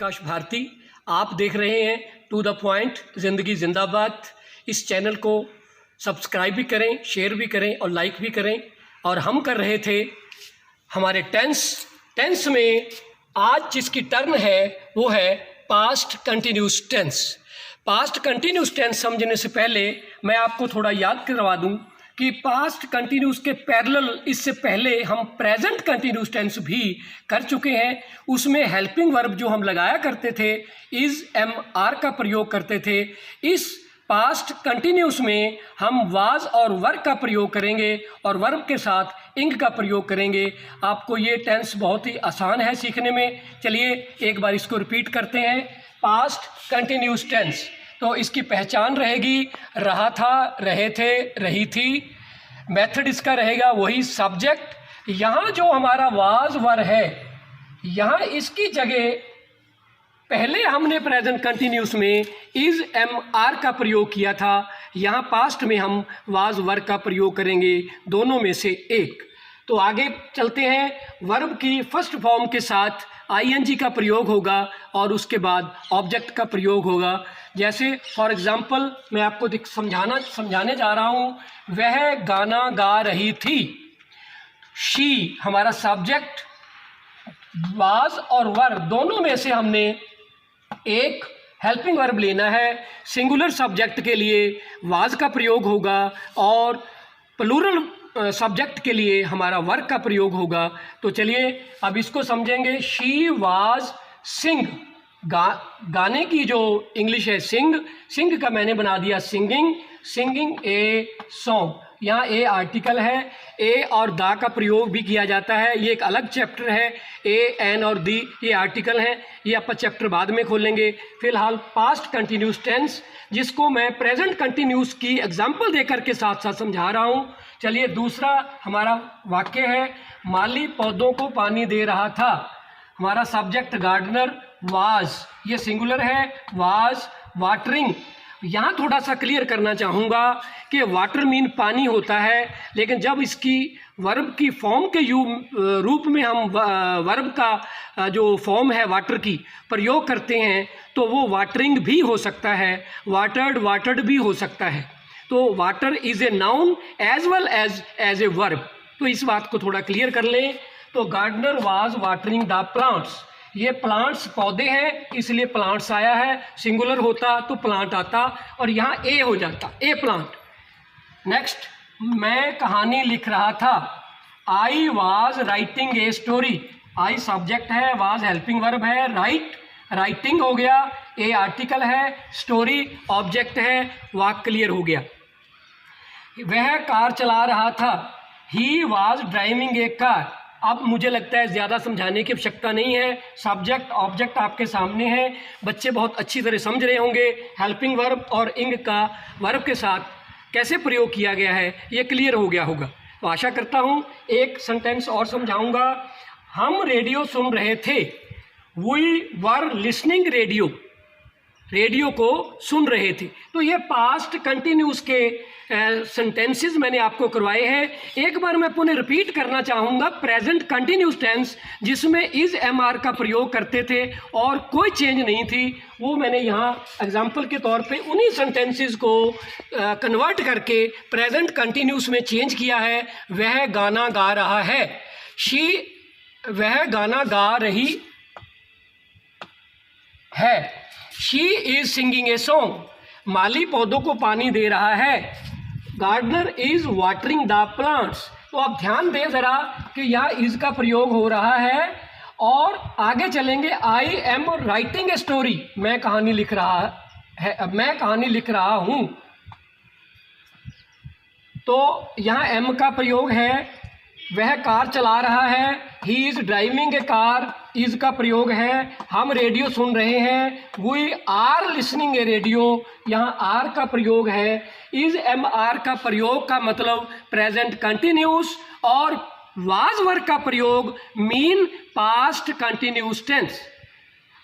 प्रकाश भारती। आप देख रहे हैं टू द पॉइंट ज़िंदगी जिंदाबाद। इस चैनल को सब्सक्राइब भी करें, शेयर भी करें और लाइक भी करें। और हम कर रहे थे हमारे टेंस में आज जिसकी टर्न है वो है past continuous tense. Past continuous tense समझने से पहले मैं आपको थोड़ा याद करवा दूं कि पास्ट कंटिन्यूस के पैरेलल इससे पहले हम प्रेजेंट कंटिन्यूस टेंस भी कर चुके हैं। उसमें हेल्पिंग वर्ब जो हम लगाया करते थे इज़ एम आर का प्रयोग करते थे। इस पास्ट कंटिन्यूस में हम वाज और वर्ब का प्रयोग करेंगे और वर्ब के साथ इंग का प्रयोग करेंगे। आपको ये टेंस बहुत ही आसान है सीखने में। चलिए एक बार इसको रिपीट करते हैं। पास्ट कंटिन्यूस टेंस तो इसकी पहचान रहेगी रहा था, रहे थे, रही थी। मेथड इसका रहेगा वही सब्जेक्ट। यहाँ जो हमारा वाज वर है यहाँ इसकी जगह पहले हमने प्रेजेंट कंटिन्यूस में इज़ एम आर का प्रयोग किया था। यहाँ पास्ट में हम वाज वर का प्रयोग करेंगे, दोनों में से एक। तो आगे चलते हैं। वर्ब की फर्स्ट फॉर्म के साथ आईएनजी का प्रयोग होगा और उसके बाद ऑब्जेक्ट का प्रयोग होगा। जैसे फॉर एग्जांपल मैं आपको समझाने जा रहा हूँ, वह गाना गा रही थी। शी हमारा सब्जेक्ट, वाज और वर्ब दोनों में से हमने एक हेल्पिंग वर्ब लेना है। सिंगुलर सब्जेक्ट के लिए वाज का प्रयोग होगा और प्लूरल सब्जेक्ट के लिए हमारा वर्ब का प्रयोग होगा। तो चलिए अब इसको समझेंगे। शी वाज सिंग, गाने की जो इंग्लिश है सिंग का मैंने बना दिया सिंगिंग ए सॉन्ग। यहाँ ए आर्टिकल है, ए और दा का प्रयोग भी किया जाता है, ये एक अलग चैप्टर है। ए एन और दी ये आर्टिकल हैं, ये अपन चैप्टर बाद में खोलेंगे। फिलहाल पास्ट कंटिन्यूस टेंस जिसको मैं प्रेजेंट कंटिन्यूस की एग्जाम्पल देकर के साथ साथ समझा रहा हूँ। चलिए दूसरा हमारा वाक्य है, माली पौधों को पानी दे रहा था। हमारा सब्जेक्ट गार्डनर, वाज ये सिंगुलर है, वाज वाटरिंग। यहाँ थोड़ा सा क्लियर करना चाहूँगा कि वाटर मीन पानी होता है, लेकिन जब इसकी वर्ब की फॉर्म के रूप में हम वर्ब का जो फॉर्म है वाटर की प्रयोग करते हैं तो वो वाटरिंग भी हो सकता है, वाटर्ड भी हो सकता है। तो water is a noun as well as a verb. तो इस बात को थोड़ा क्लियर कर लें। तो gardener was watering the plants, ये प्लांट्स पौधे हैं इसलिए प्लांट्स आया है। सिंगुलर होता तो प्लांट आता और यहाँ ए हो जाता, ए प्लांट। नेक्स्ट, मैं कहानी लिख रहा था। I was writing a story. I subject है, वाज हेल्पिंग वर्ब है, राइटिंग हो गया, ए आर्टिकल है, स्टोरी ऑब्जेक्ट है, वाक क्लियर हो गया। वह कार चला रहा था। He was driving a car. अब मुझे लगता है ज़्यादा समझाने की आवश्यकता नहीं है, सब्जेक्ट ऑब्जेक्ट आपके सामने है, बच्चे बहुत अच्छी तरह समझ रहे होंगे। हेल्पिंग वर्ब और इंग का वर्ब के साथ कैसे प्रयोग किया गया है ये क्लियर हो गया होगा। तो आशा करता हूँ एक सेंटेंस और समझाऊंगा। हम रेडियो सुन रहे थे। वी वर लिसनिंग रेडियो को सुन रहे थे। तो ये पास्ट कंटिन्यूस के सेंटेंसेस मैंने आपको करवाए हैं। एक बार मैं पुनः रिपीट करना चाहूँगा। प्रेजेंट कंटिन्यूस टेंस जिसमें इज़ एम आर का प्रयोग करते थे और कोई चेंज नहीं थी, वो मैंने यहाँ एग्जाम्पल के तौर पे उन्हीं सेंटेंसेस को कन्वर्ट करके प्रेजेंट कंटिन्यूस में चेंज किया है। वह गाना गा रहा है। वह गाना गा रही है। She is singing a song. माली पौधों को पानी दे रहा है। Gardener is watering the plants. तो अब ध्यान दें ज़रा कि यहाँ इज का प्रयोग हो रहा है और आगे चलेंगे। I am writing a story. मैं कहानी लिख रहा हूँ। तो यहाँ एम का प्रयोग है। वह कार चला रहा है। He is driving a car, is का प्रयोग है। हम रेडियो सुन रहे हैं। We are listening a radio, यहाँ आर का प्रयोग है। इज़ एम आर का प्रयोग का मतलब प्रेजेंट कंटिन्यूस और वाज वर्ब का प्रयोग मीन पास्ट कंटिन्यूस टेंस।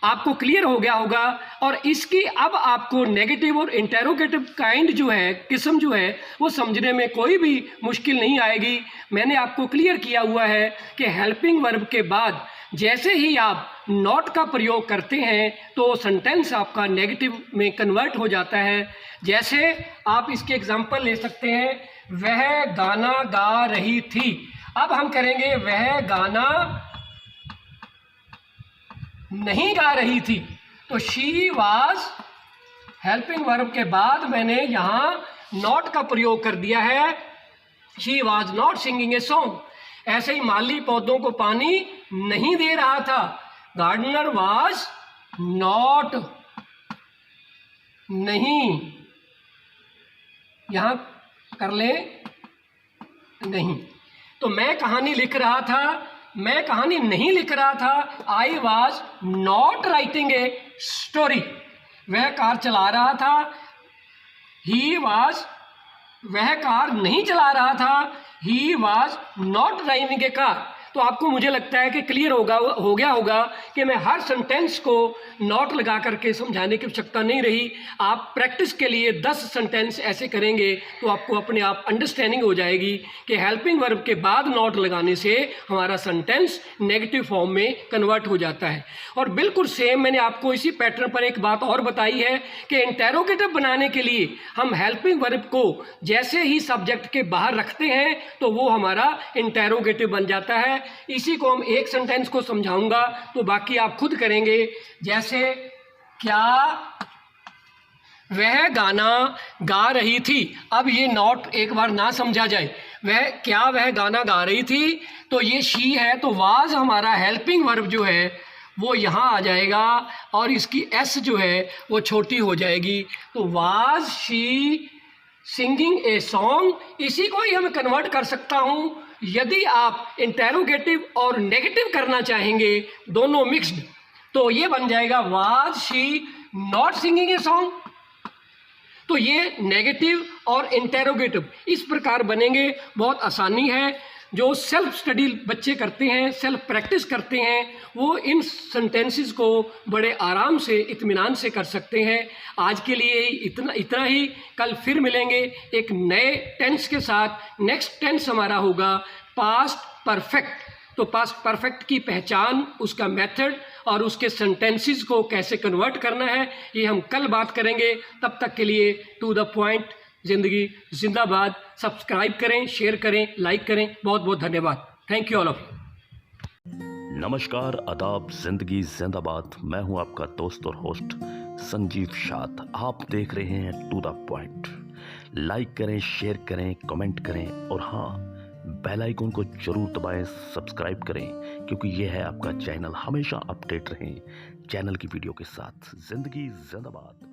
आपको क्लियर हो गया होगा। और इसकी अब आपको नेगेटिव और इंटेरोगेटिव काइंड जो है, किस्म जो है, वो समझने में कोई भी मुश्किल नहीं आएगी। मैंने आपको क्लियर किया हुआ है कि हेल्पिंग वर्ब के बाद जैसे ही आप नॉट का प्रयोग करते हैं तो सेंटेंस आपका नेगेटिव में कन्वर्ट हो जाता है। जैसे आप इसके एग्जांपल ले सकते हैं, वह गाना गा रही थी। अब हम करेंगे वह गाना नहीं गा रही थी, तो शी वाज हेल्पिंग वर्ब के बाद मैंने यहाँ नॉट का प्रयोग कर दिया है, she was not singing a song. ऐसे ही माली पौधों को पानी नहीं दे रहा था, गार्डनर वाज नॉट, नहीं, यहां कर ले नहीं। तो मैं कहानी लिख रहा था, मैं कहानी नहीं लिख रहा था, I was not writing a story. वह कार चला रहा था, ही वॉज, वह कार नहीं चला रहा था, he was not driving a car. तो आपको मुझे लगता है कि क्लियर हो गया होगा कि मैं हर सेंटेंस को नॉट लगा करके समझाने की आवश्यकता नहीं रही। आप प्रैक्टिस के लिए 10 सेंटेंस ऐसे करेंगे तो आपको अपने आप अंडरस्टैंडिंग हो जाएगी कि हेल्पिंग वर्ब के बाद नॉट लगाने से हमारा सेंटेंस नेगेटिव फॉर्म में कन्वर्ट हो जाता है। और बिल्कुल सेम मैंने आपको इसी पैटर्न पर एक बात और बताई है कि इंटेरोगेटिव बनाने के लिए हम हेल्पिंग वर्ब को जैसे ही सब्जेक्ट के बाहर रखते हैं तो वो हमारा इंटेरोगेटिव बन जाता है। इसी को हम एक सेंटेंस को समझाऊंगा तो बाकी आप खुद करेंगे। जैसे क्या वह गाना गा रही थी। अब ये नॉट एक बार ना समझा जाए, वह गाना गा रही थी, तो ये शी है, तो वाज हमारा हेल्पिंग वर्ब जो है वो यहाँ आ जाएगा और इसकी एस जो है वो छोटी हो जाएगी। तो was she singing a song. इसी को ही हम कन्वर्ट कर सकता हूँ। यदि आप इंटेरोगेटिव और नेगेटिव करना चाहेंगे, दोनों मिक्स्ड, तो ये बन जाएगा was she not singing a song. तो ये नेगेटिव और इंटेरोगेटिव इस प्रकार बनेंगे। बहुत आसानी है। जो सेल्फ स्टडी बच्चे करते हैं, सेल्फ प्रैक्टिस करते हैं, वो इन सेंटेंसेस को बड़े आराम से इत्मीनान से कर सकते हैं। आज के लिए इतना ही। कल फिर मिलेंगे एक नए टेंस के साथ। नेक्स्ट टेंस हमारा होगा पास्ट परफेक्ट। तो पास्ट परफेक्ट की पहचान, उसका मेथड और उसके सेंटेंसेस को कैसे कन्वर्ट करना है, ये हम कल बात करेंगे। तब तक के लिए टू द पॉइंट ज़िंदगी जिंदाबाद। सब्सक्राइब करें, शेयर करें, लाइक करें। बहुत बहुत धन्यवाद। Thank you all of you. नमस्कार, आदाब, जिंदगी जिंदाबाद। मैं हूं आपका दोस्त और होस्ट संजीव शाद। आप देख रहे हैं टू द पॉइंट। लाइक करें, शेयर करें, कमेंट करें और हाँ, बेल आइकन को जरूर दबाएं, सब्सक्राइब करें, क्योंकि यह है आपका चैनल। हमेशा अपडेट रहें चैनल की वीडियो के साथ। जिंदगी जिंदाबाद।